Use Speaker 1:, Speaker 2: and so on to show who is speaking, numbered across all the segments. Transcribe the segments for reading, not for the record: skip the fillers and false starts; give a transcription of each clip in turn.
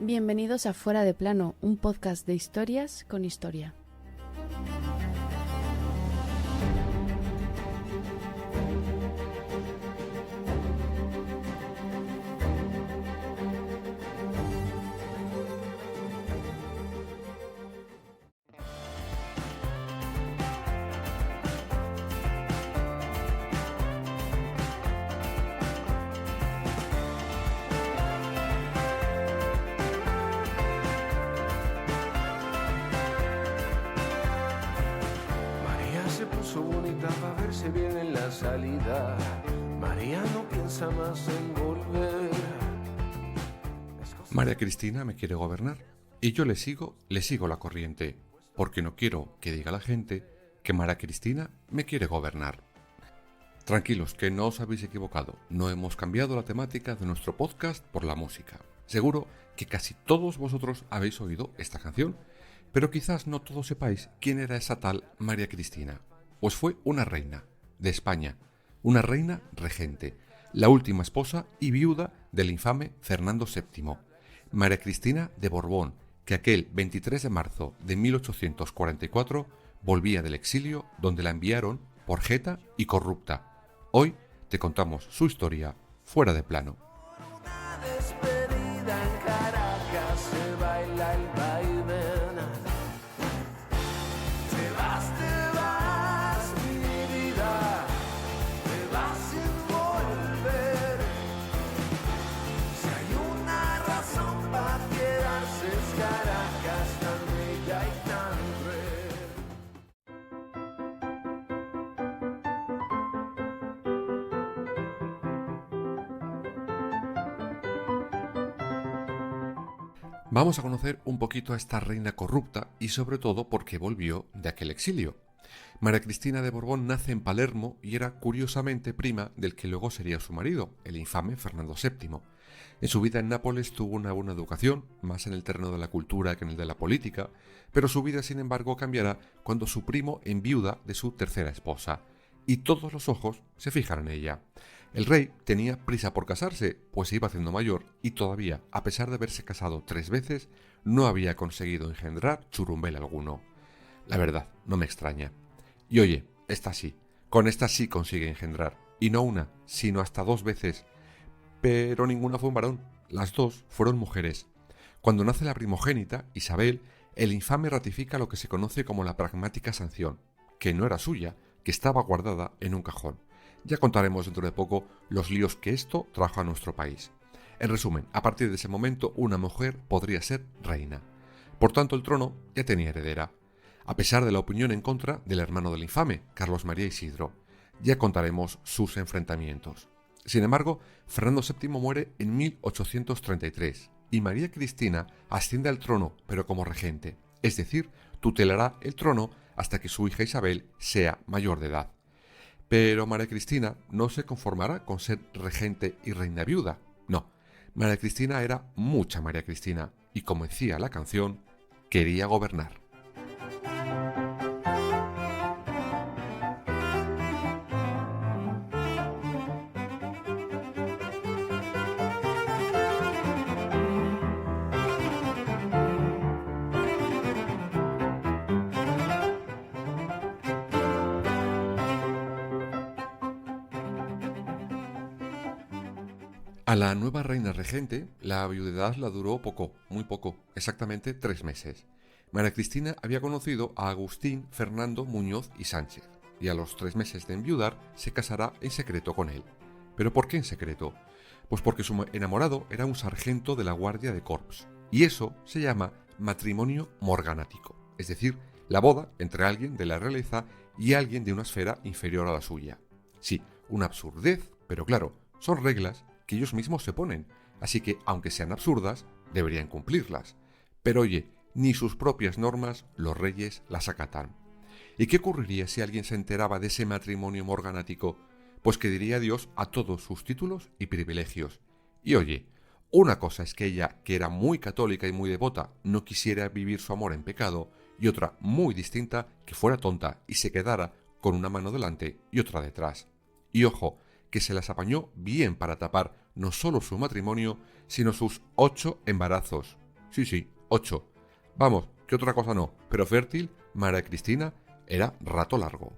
Speaker 1: Bienvenidos a Fuera de Plano, un podcast de historias con historia.
Speaker 2: Bonita para verse bien en la salida. María no piensa más en volver.
Speaker 3: María Cristina me quiere gobernar y yo le sigo la corriente, porque no quiero que diga la gente que María Cristina me quiere gobernar. Tranquilos, que no os habéis equivocado, no hemos cambiado la temática de nuestro podcast por la música. Seguro que casi todos vosotros habéis oído esta canción, pero quizás no todos sepáis quién era esa tal María Cristina. Pues fue una reina de España, una reina regente, la última esposa y viuda del infame Fernando VII, María Cristina de Borbón, que aquel 23 de marzo de 1844 volvía del exilio donde la enviaron por jeta y corrupta. Hoy te contamos su historia fuera de plano.
Speaker 2: Una despedida en Caracas se baila el vaivén. Te vas, mi vida, te vas sin volver. Si hay una razón para quedarse es Caracas tan bella y tan cruel.
Speaker 3: Vamos a conocer un poquito a esta reina corrupta y sobre todo por qué volvió de aquel exilio. María Cristina de Borbón nace en Palermo y era curiosamente prima del que luego sería su marido, el infame Fernando VII. En su vida en Nápoles tuvo una buena educación, más en el terreno de la cultura que en el de la política, pero su vida sin embargo cambiará cuando su primo enviuda de su tercera esposa, y todos los ojos se fijan en ella. El rey tenía prisa por casarse, pues se iba haciendo mayor y todavía, a pesar de haberse casado 3 veces, no había conseguido engendrar churumbel alguno. La verdad, no me extraña. Y oye, esta sí, con esta sí consigue engendrar, y no una, sino hasta 2 veces. Pero ninguna fue un varón, las 2 fueron mujeres. Cuando nace la primogénita, Isabel, el infame ratifica lo que se conoce como la pragmática sanción, que no era suya, que estaba guardada en un cajón. Ya contaremos dentro de poco los líos que esto trajo a nuestro país. En resumen, a partir de ese momento una mujer podría ser reina. Por tanto, el trono ya tenía heredera, a pesar de la opinión en contra del hermano del infame, Carlos María Isidro. Ya contaremos sus enfrentamientos. Sin embargo, Fernando VII muere en 1833 y María Cristina asciende al trono, pero como regente, es decir, tutelará el trono hasta que su hija Isabel sea mayor de edad. Pero María Cristina no se conformará con ser regente y reina viuda. No, María Cristina era mucha María Cristina y, como decía la canción, quería gobernar. A la nueva reina regente, la viudedad la duró poco, muy poco, exactamente 3 meses. María Cristina había conocido a Agustín Fernando Muñoz y Sánchez, y a los 3 meses de enviudar se casará en secreto con él. ¿Pero por qué en secreto? Pues porque su enamorado era un sargento de la Guardia de Corps, y eso se llama matrimonio morganático, es decir, la boda entre alguien de la realeza y alguien de una esfera inferior a la suya. Sí, una absurdez, pero claro, son reglas que ellos mismos se ponen, así que, aunque sean absurdas, deberían cumplirlas. Pero oye, ni sus propias normas los reyes las acatan. ¿Y qué ocurriría si alguien se enteraba de ese matrimonio morganático? Pues que diría adiós a todos sus títulos y privilegios. Y oye, una cosa es que ella, que era muy católica y muy devota, no quisiera vivir su amor en pecado, y otra muy distinta, que fuera tonta y se quedara con una mano delante y otra detrás. Y ojo, que se las apañó bien para tapar no solo su matrimonio, sino sus 8 embarazos. Sí, 8. Vamos, que otra cosa no, pero fértil, María Cristina era rato largo.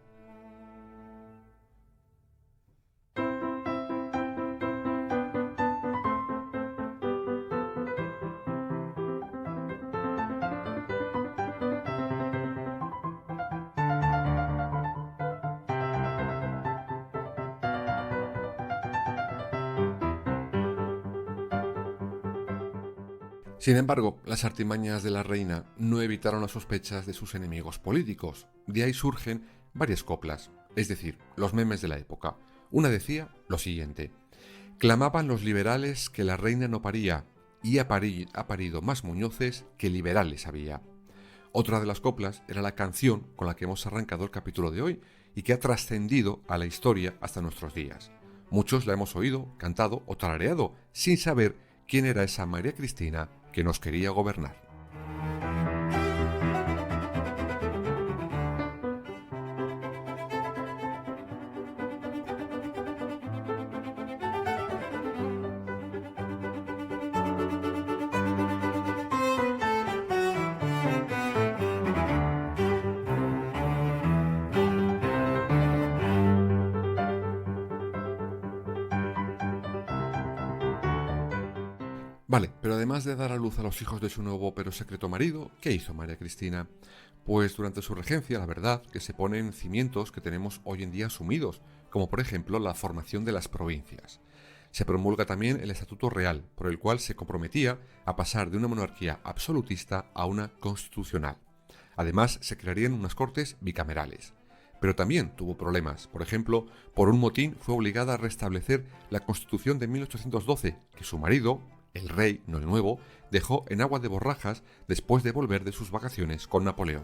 Speaker 3: Sin embargo, las artimañas de la reina no evitaron las sospechas de sus enemigos políticos. De ahí surgen varias coplas, es decir, los memes de la época. Una decía lo siguiente: clamaban los liberales que la reina no paría, y ha parido más Muñoces que liberales había. Otra de las coplas era la canción con la que hemos arrancado el capítulo de hoy y que ha trascendido a la historia hasta nuestros días. Muchos la hemos oído, cantado o tarareado sin saber quién era esa María Cristina que nos quería gobernar. Vale, pero además de dar a luz a los hijos de su nuevo pero secreto marido, ¿qué hizo María Cristina? Pues durante su regencia, la verdad, que se ponen cimientos que tenemos hoy en día asumidos, como por ejemplo la formación de las provincias. Se promulga también el Estatuto Real, por el cual se comprometía a pasar de una monarquía absolutista a una constitucional. Además, se crearían unas cortes bicamerales. Pero también tuvo problemas. Por ejemplo, por un motín fue obligada a restablecer la Constitución de 1812, que su marido, el rey, no el nuevo, dejó en agua de borrajas después de volver de sus vacaciones con Napoleón.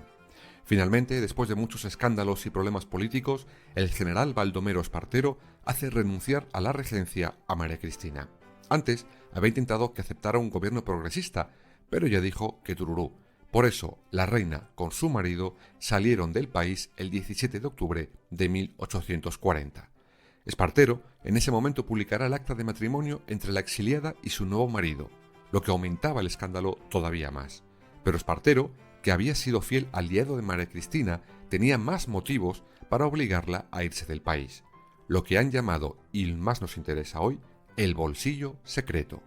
Speaker 3: Finalmente, después de muchos escándalos y problemas políticos, el general Baldomero Espartero hace renunciar a la regencia a María Cristina. Antes había intentado que aceptara un gobierno progresista, pero ya dijo que tururú. Por eso, la reina con su marido salieron del país el 17 de octubre de 1840. Espartero en ese momento publicará el acta de matrimonio entre la exiliada y su nuevo marido, lo que aumentaba el escándalo todavía más. Pero Espartero, que había sido fiel aliado de María Cristina, tenía más motivos para obligarla a irse del país, lo que han llamado, y más nos interesa hoy, el bolsillo secreto.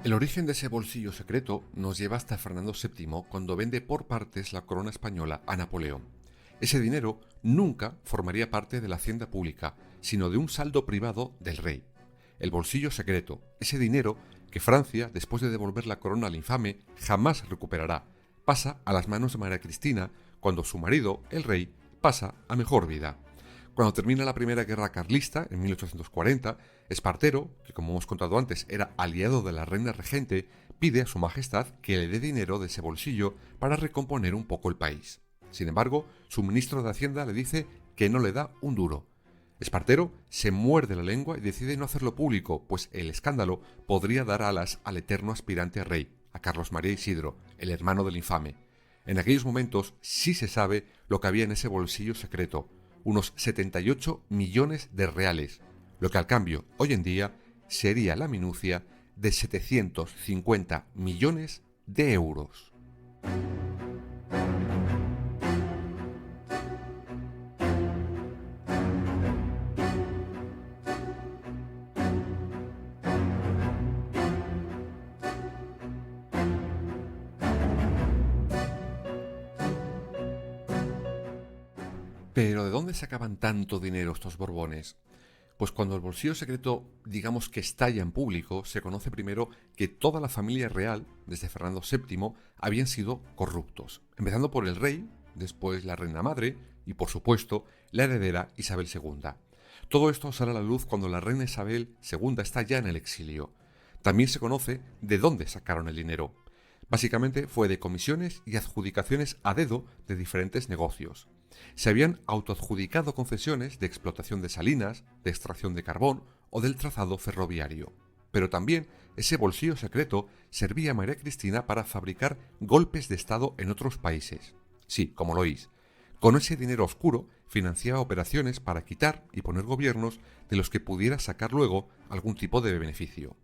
Speaker 3: El origen de ese bolsillo secreto nos lleva hasta Fernando VII cuando vende por partes la corona española a Napoleón. Ese dinero nunca formaría parte de la hacienda pública, sino de un saldo privado del rey. El bolsillo secreto, ese dinero que Francia, después de devolver la corona al infame, jamás recuperará, pasa a las manos de María Cristina cuando su marido, el rey, pasa a mejor vida. Cuando termina la Primera Guerra Carlista, en 1840, Espartero, que como hemos contado antes era aliado de la reina regente, pide a su majestad que le dé dinero de ese bolsillo para recomponer un poco el país. Sin embargo, su ministro de Hacienda le dice que no le da un duro. Espartero se muerde la lengua y decide no hacerlo público, pues el escándalo podría dar alas al eterno aspirante a rey, a Carlos María Isidro, el hermano del infame. En aquellos momentos sí se sabe lo que había en ese bolsillo secreto, unos 78 millones de reales, lo que al cambio hoy en día sería la minucia de 750 millones de euros. Pero ¿de dónde sacaban tanto dinero estos Borbones? Pues cuando el bolsillo secreto, digamos que estalla en público, se conoce primero que toda la familia real, desde Fernando VII, habían sido corruptos, empezando por el rey, después la reina madre y, por supuesto, la heredera Isabel II. Todo esto sale a la luz cuando la reina Isabel II está ya en el exilio. También se conoce de dónde sacaron el dinero. Básicamente fue de comisiones y adjudicaciones a dedo de diferentes negocios. Se habían autoadjudicado concesiones de explotación de salinas, de extracción de carbón o del trazado ferroviario. Pero también ese bolsillo secreto servía a María Cristina para fabricar golpes de Estado en otros países. Sí, como lo oís. Con ese dinero oscuro financiaba operaciones para quitar y poner gobiernos de los que pudiera sacar luego algún tipo de beneficio.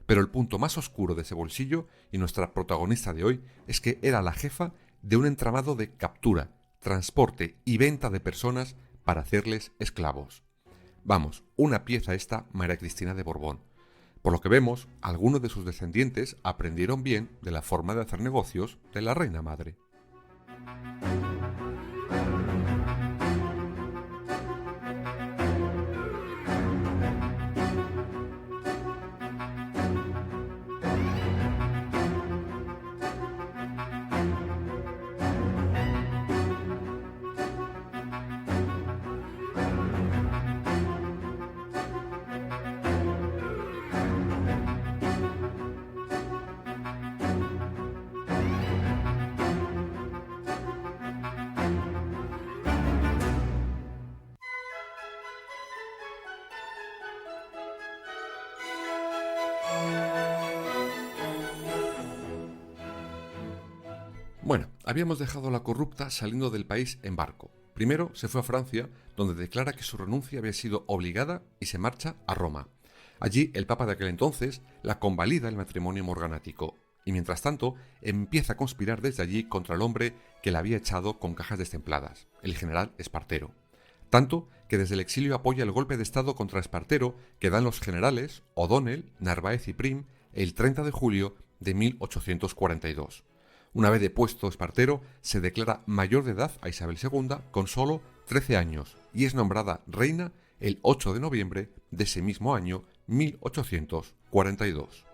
Speaker 3: Pero el punto más oscuro de ese bolsillo, y nuestra protagonista de hoy, es que era la jefa de un entramado de captura, transporte y venta de personas para hacerles esclavos. Vamos, una pieza esta María Cristina de Borbón. Por lo que vemos, algunos de sus descendientes aprendieron bien de la forma de hacer negocios de la reina madre. Bueno, habíamos dejado a la corrupta saliendo del país en barco. Primero se fue a Francia, donde declara que su renuncia había sido obligada y se marcha a Roma. Allí el papa de aquel entonces la convalida el matrimonio morganático y mientras tanto empieza a conspirar desde allí contra el hombre que la había echado con cajas destempladas, el general Espartero. Tanto que desde el exilio apoya el golpe de estado contra Espartero que dan los generales O'Donnell, Narváez y Prim el 30 de julio de 1842. Una vez depuesto Espartero, se declara mayor de edad a Isabel II con solo 13 años y es nombrada reina el 8 de noviembre de ese mismo año 1842.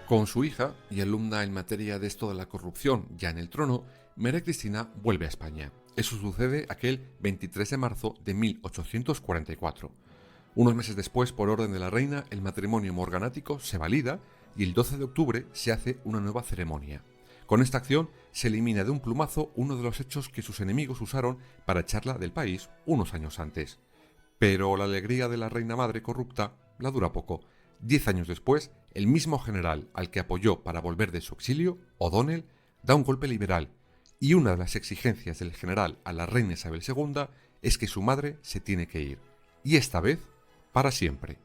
Speaker 3: Con su hija y alumna en materia de esto de la corrupción ya en el trono, María Cristina vuelve a España. Eso sucede aquel 23 de marzo de 1844. Unos meses después, por orden de la reina, el matrimonio morganático se valida y el 12 de octubre se hace una nueva ceremonia. Con esta acción se elimina de un plumazo uno de los hechos que sus enemigos usaron para echarla del país unos años antes. Pero la alegría de la reina madre corrupta la dura poco. 10 años después, el mismo general al que apoyó para volver de su exilio, O'Donnell, da un golpe liberal, y una de las exigencias del general a la reina Isabel II es que su madre se tiene que ir, y esta vez, para siempre.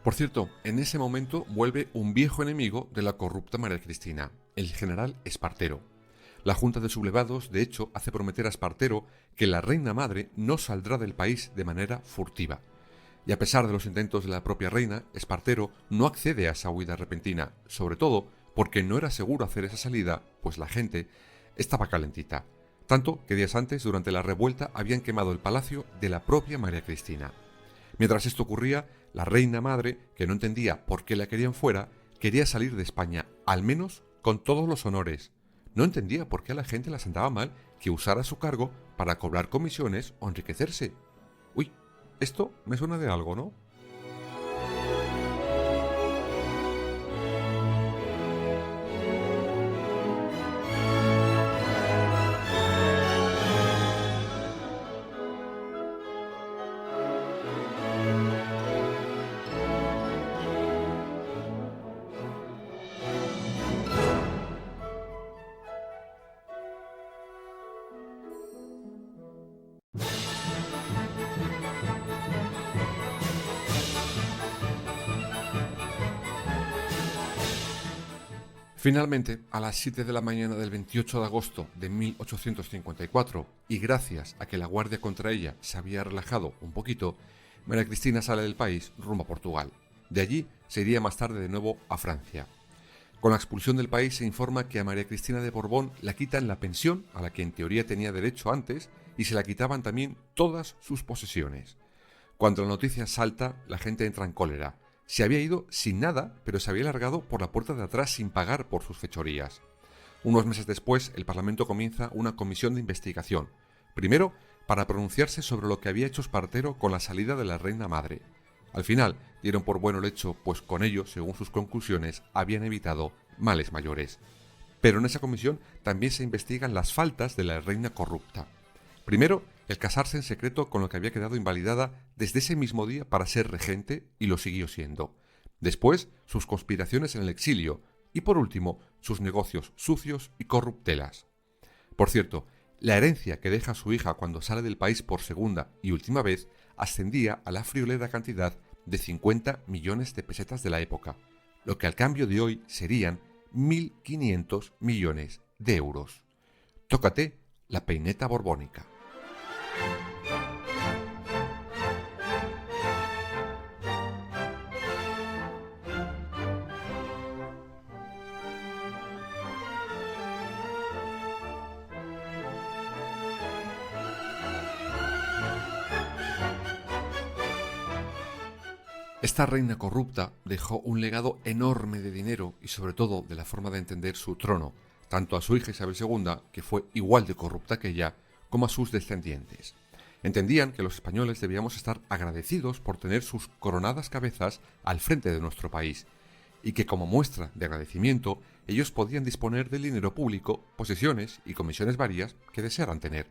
Speaker 3: Por cierto, en ese momento vuelve un viejo enemigo de la corrupta María Cristina, el general Espartero. La Junta de Sublevados, de hecho, hace prometer a Espartero que la reina madre no saldrá del país de manera furtiva. Y a pesar de los intentos de la propia reina, Espartero no accede a esa huida repentina, sobre todo porque no era seguro hacer esa salida, pues la gente estaba calentita. Tanto que días antes, durante la revuelta, habían quemado el palacio de la propia María Cristina. Mientras esto ocurría, la reina madre, que no entendía por qué la querían fuera, quería salir de España, al menos con todos los honores. No entendía por qué a la gente la sentaba mal que usara su cargo para cobrar comisiones o enriquecerse. Uy, esto me suena de algo, ¿no? Finalmente, a las 7 de la mañana del 28 de agosto de 1854, y gracias a que la guardia contra ella se había relajado un poquito, María Cristina sale del país rumbo a Portugal. De allí se iría más tarde de nuevo a Francia. Con la expulsión del país se informa que a María Cristina de Borbón la quitan la pensión a la que en teoría tenía derecho antes y se la quitaban también todas sus posesiones. Cuando la noticia salta, la gente entra en cólera. Se había ido sin nada, pero se había largado por la puerta de atrás sin pagar por sus fechorías. Unos meses después, el Parlamento comienza una comisión de investigación. Primero, para pronunciarse sobre lo que había hecho Espartero con la salida de la reina madre. Al final, dieron por bueno el hecho, pues con ello, según sus conclusiones, habían evitado males mayores. Pero en esa comisión también se investigan las faltas de la reina corrupta. Primero, el casarse en secreto con lo que había quedado invalidada desde ese mismo día para ser regente y lo siguió siendo. Después, sus conspiraciones en el exilio y por último, sus negocios sucios y corruptelas. Por cierto, la herencia que deja su hija cuando sale del país por segunda y última vez ascendía a la friolera cantidad de 50 millones de pesetas de la época, lo que al cambio de hoy serían 1.500 millones de euros. Tócate la peineta borbónica. Esta reina corrupta dejó un legado enorme de dinero y sobre todo de la forma de entender su trono, tanto a su hija Isabel II, que fue igual de corrupta que ella, como a sus descendientes. Entendían que los españoles debíamos estar agradecidos por tener sus coronadas cabezas al frente de nuestro país, y que como muestra de agradecimiento ellos podían disponer del dinero público, posesiones y comisiones varias que desearan tener.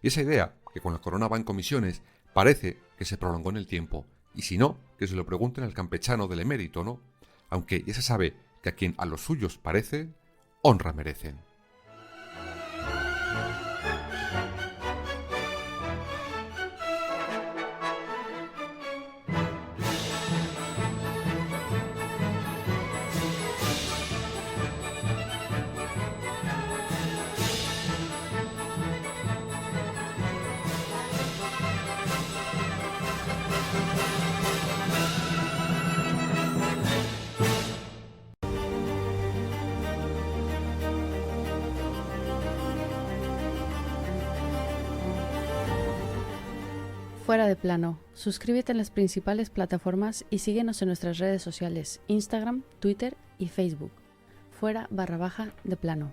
Speaker 3: Y esa idea, que con la corona va en comisiones, parece que se prolongó en el tiempo, y si no, que se lo pregunten al campechano del emérito, ¿no? Aunque ya se sabe que a quien a los suyos parece, honra merecen.
Speaker 1: Fuera de plano. Suscríbete en las principales plataformas y síguenos en nuestras redes sociales, Instagram, Twitter y Facebook. Fuera _de plano.